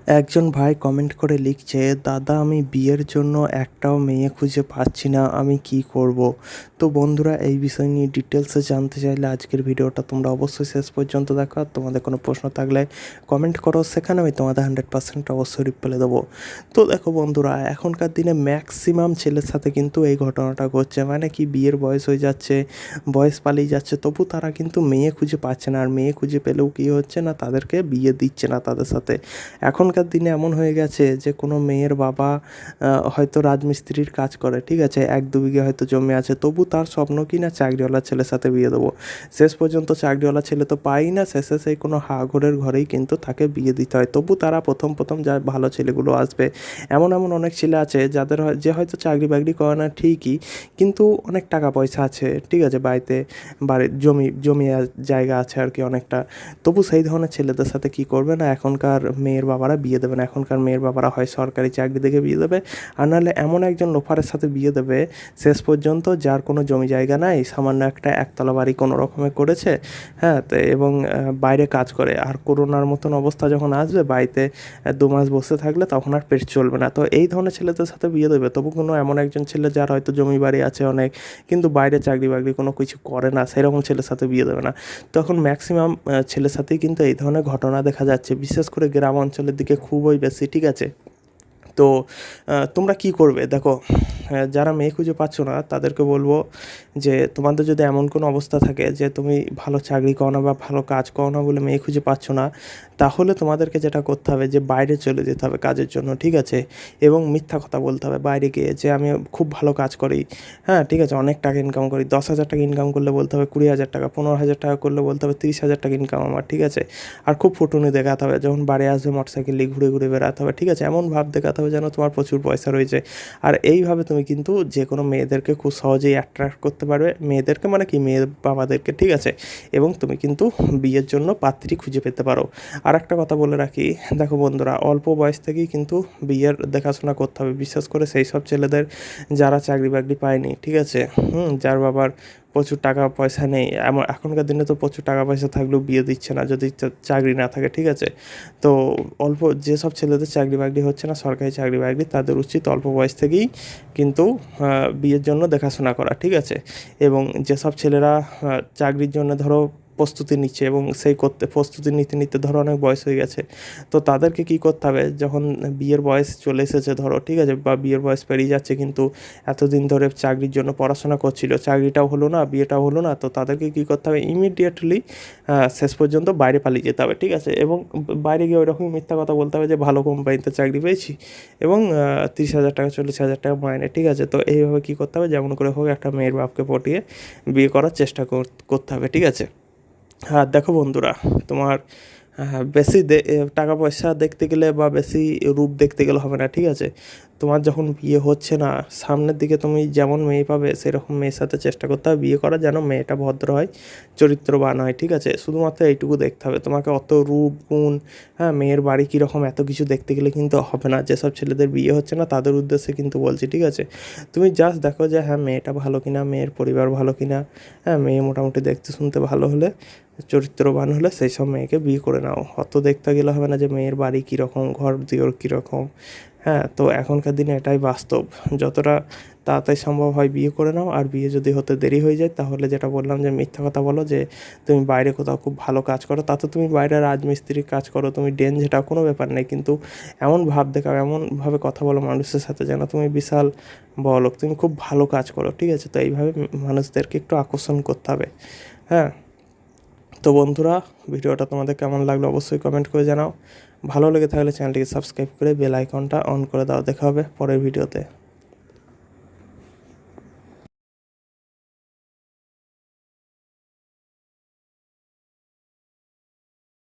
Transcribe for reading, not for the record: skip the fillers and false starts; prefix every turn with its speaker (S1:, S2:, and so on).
S1: একজন ভাই কমেন্ট করে লিখছে, দাদা আমি বিয়ের জন্য একটাও মেয়ে খুঁজে পাচ্ছি না, আমি কি করব। তো বন্ধুরা, এই বিষয় নিয়ে ডিটেলসে জানতে চাইলে আজকের ভিডিওটা তোমরা অবশ্যই শেষ পর্যন্ত দেখো। আর তোমাদের কোনো প্রশ্ন থাকলে কমেন্ট করো, সেখানে আমি তোমাদের 100% অবশ্যই রিপ্লাই দেবো। তো দেখো বন্ধুরা, এখনকার দিনে ম্যাক্সিমাম ছেলের সাথে কিন্তু এই ঘটনাটা ঘটছে, মানে কি বিয়ের বয়স হয়ে যাচ্ছে, বয়স পালিয়ে যাচ্ছে, তবু তারা কিন্তু মেয়ে খুঁজে পাচ্ছে না। আর মেয়ে খুঁজে পেলেও কী হচ্ছে না, তাদেরকে বিয়ে দিচ্ছে না তাদের সাথে। এখনকার দিনে এমন হয়ে গেছে যে কোনো মেয়ের বাবা হয়তো রাজমিস্ত্রির কাজ করে, ঠিক আছে, 1-2 বিঘে হয়তো জমি আছে, তবু তার স্বপ্ন কি না চাকরিওয়ালা ছেলের সাথে বিয়ে দেবো। শেষ পর্যন্ত চাকরিওয়ালা ছেলে তো পাই না, শেষে সেই কোনো হাঘরের ঘরেই কিন্তু তাকে বিয়ে দিতে হয়। তবু তারা প্রথম যা ভালো ছেলেগুলো আসবে, এমন অনেক ছেলে আছে যাদের যে হয়তো চাকরি বাকরি করে না ঠিকই, কিন্তু অনেক টাকা পয়সা আছে, ঠিক আছে, বাড়ির জমি জায়গা আছে আর কি অনেকটা। তবু সেই ধরনের ছেলেদের সাথে কি করবে না, এখনকার মেয়ের বাবারা বিয়ে দেবে না। এখনকার মেয়ের বাবারা হয় সরকারি চাকরি দেখে বিয়ে দেবে, আর নাহলে এমন একজন লোফারের সাথে বিয়ে দেবে শেষ পর্যন্ত, যার কোনো জমি জায়গা নাই, সামান্য একটা একতলা বাড়ি কোনো রকমে করেছে, হ্যাঁ, তো এবং বাইরে কাজ করে। আর করোনার মতন অবস্থা যখন আসবে, বাড়িতে 2 মাস বসে থাকলে তখন আর পেট চলবে না। তো এই ধরনের ছেলেদের সাথে বিয়ে দেবে। তবু কোনো এমন একজন ছেলে যার হয়তো জমি বাড়ি আছে অনেক, কিন্তু বাইরে চাকরি বাকরি কোনো কিছু করে না, সেরকম ছেলের সাথে বিয়ে দেবে না। তখন ম্যাক্সিমাম ছেলের সাথেই কিন্তু এই ধরনের ঘটনা দেখা যাচ্ছে, বিশেষ করে গ্রাম অঞ্চলের দিকে খুবই বেশি, ঠিক আছে। তো তোমরা কি করবে দেখো, যারা মেয়ে খুঁজে পাচ্ছ না তাদেরকে বলবো যে তোমাদের যদি এমন কোনো অবস্থা থাকে যে তুমি ভালো চাকরি করো না বা ভালো কাজ করো না বলে মেয়ে খুঁজে পাচ্ছ না, তাহলে তোমাদেরকে যেটা করতে হবে যে বাইরে চলে যেতে হবে কাজের জন্য, ঠিক আছে, এবং মিথ্যা কথা বলতে হবে বাইরে গিয়ে যে আমি খুব ভালো কাজ করি, হ্যাঁ, ঠিক আছে, অনেক টাকা ইনকাম করি। 10,000 টাকা ইনকাম করলে বলতে হবে 20,000 টাকা, 15,000 টাকা করলে বলতে হবে 30,000 টাকা ইনকাম আমার, ঠিক আছে। আর খুব ফুটুনি দেখাতে হবে, যখন বাড়ি আসবে মোটরসাইকেল নিয়ে ঘুরে ঘুরে বেড়াতে হবে, ঠিক আছে, এমন ভাব দেখাতে হবে যেন তোমার প্রচুর পয়সা রয়েছে। আর এইভাবে তুমি কিন্তু যে কোনো মেয়েদেরকে খুব সহজেই অ্যাট্রাক্ট করতে পারবে, মেয়েদেরকে মানে কি মেয়ের বাবাদেরকে, ঠিক আছে, এবং তুমি কিন্তু বিয়ের জন্য পাত্রী খুঁজে পেতে পারো। আর একটা কথা বলে রাখি, দেখো বন্ধুরা, অল্প বয়স থেকেই কিন্তু বিয়ের দেখাশোনা করতে হবে, বিশেষ করে সেই সব ছেলেদের যারা চাকরি বাকরি পায়নি, ঠিক আছে, যার বাবার প্রচুর টাকা পয়সা নেই। এখনকার দিনে তো প্রচুর টাকা পয়সা থাকলেও বিয়ে দিচ্ছে না যদি চাকরি না থাকে, ঠিক আছে। তো অল্প যেসব ছেলেদের চাকরি বাকরি হচ্ছে না, সরকারি চাকরি বাকরি, তাদের উচিত অল্প বয়স থেকেই কিন্তু বিয়ের জন্য দেখাশোনা করা, ঠিক আছে। এবং যেসব ছেলেরা চাকরির জন্য ধরো প্রস্তুতি নিচ্ছে, এবং সেই প্রস্তুতি নিতে ধরো অনেক বয়স হয়ে গেছে, তো তাদেরকে কী করতে হবে, যখন বিয়ের বয়স চলে এসেছে ধরো, ঠিক আছে, বা বিয়ের বয়স পেরিয়ে যাচ্ছে, কিন্তু এতদিন ধরে চাকরির জন্য পড়াশোনা করছিল, চাকরিটাও হলো না, বিয়েটাও হলো না, তো তাদেরকে কী করতে হবে, ইমিডিয়েটলি শেষ পর্যন্ত বাইরে পালিয়ে যেতে হবে, ঠিক আছে। এবং বাইরে গিয়ে ওই রকমই মিথ্যা কথা বলতে হবে যে ভালো কোম্পানিতে চাকরি পেয়েছি, এবং 30,000 টাকা 40,000 টাকা মাইনে, ঠিক আছে। তো এইভাবে কী করতে হবে, যেমন করে হোক একটা মেয়ের বাপকে পটিয়ে বিয়ে করার চেষ্টা করতে হবে, ঠিক আছে। হ্যাঁ দেখো বন্ধুরা, তোমার বেশি টাকা পয়সা দেখতে গেলে বা বেশি রূপ দেখতে গেলে হবে না, ঠিক আছে। তোমার যখন বিয়ে হচ্ছে না, সামনের দিকে তুমি যেমন মেয়ে পাবে সেরকম মেয়ের সাথে চেষ্টা করতে হবে বিয়ে করা, যেন মেয়েটা ভদ্র হয়, চরিত্রবান হয়, ঠিক আছে। শুধুমাত্র এইটুকু দেখতে হবে, তোমাকে অত রূপ গুণ, হ্যাঁ, মেয়ের বাড়ি কীরকম, এত কিছু দেখতে গেলে কিন্তু হবে না। যেসব ছেলেদের বিয়ে হচ্ছে না তাদের উদ্দেশ্যে কিন্তু বলছি, ঠিক আছে। তুমি জাস্ট দেখো যে হ্যাঁ মেয়েটা ভালো কিনা, মেয়ের পরিবার ভালো কিনা, হ্যাঁ, মেয়ে মোটামুটি দেখতে শুনতে ভালো হলে, চরিত্রবান হলে সেই সব মেয়েকে বিয়ে করে নাও। অত দেখতে গেলে হবে না যে মেয়ের বাড়ি কীরকম, ঘর দিওর কীরকম, হ্যাঁ। তো এখনকার দিনে এটাই বাস্তব, যতটা তাড়াতাড়ি সম্ভব হয় বিয়ে করে নাও। আর বিয়ে যদি হতে দেরি হয়ে যায়, তাহলে যেটা বললাম যে মিথ্যা কথা বলো যে তুমি বাইরে কোথাও খুব ভালো কাজ করো, তাতে তুমি বাইরে রাজমিস্ত্রির কাজ করো, তুমি যেটা কোনো ব্যাপার নেই, কিন্তু এমন ভাব দেখাও, এমনভাবে কথা বলো মানুষের সাথে যেন তুমি বিশাল বড়লোক, তুমি খুব ভালো কাজ করো, ঠিক আছে। তো এইভাবে মানুষদেরকে একটু আকর্ষণ করতে হবে, হ্যাঁ। তো বন্ধুরা, ভিডিওটা তোমাদের কেমন লাগলো অবশ্যই কমেন্ট করে জানাও। ভালো লেগে থাকলে চ্যানেলটিকে সাবস্ক্রাইব করে বেল আইকনটা অন করে দাও। দেখা হবে পরের ভিডিওতে।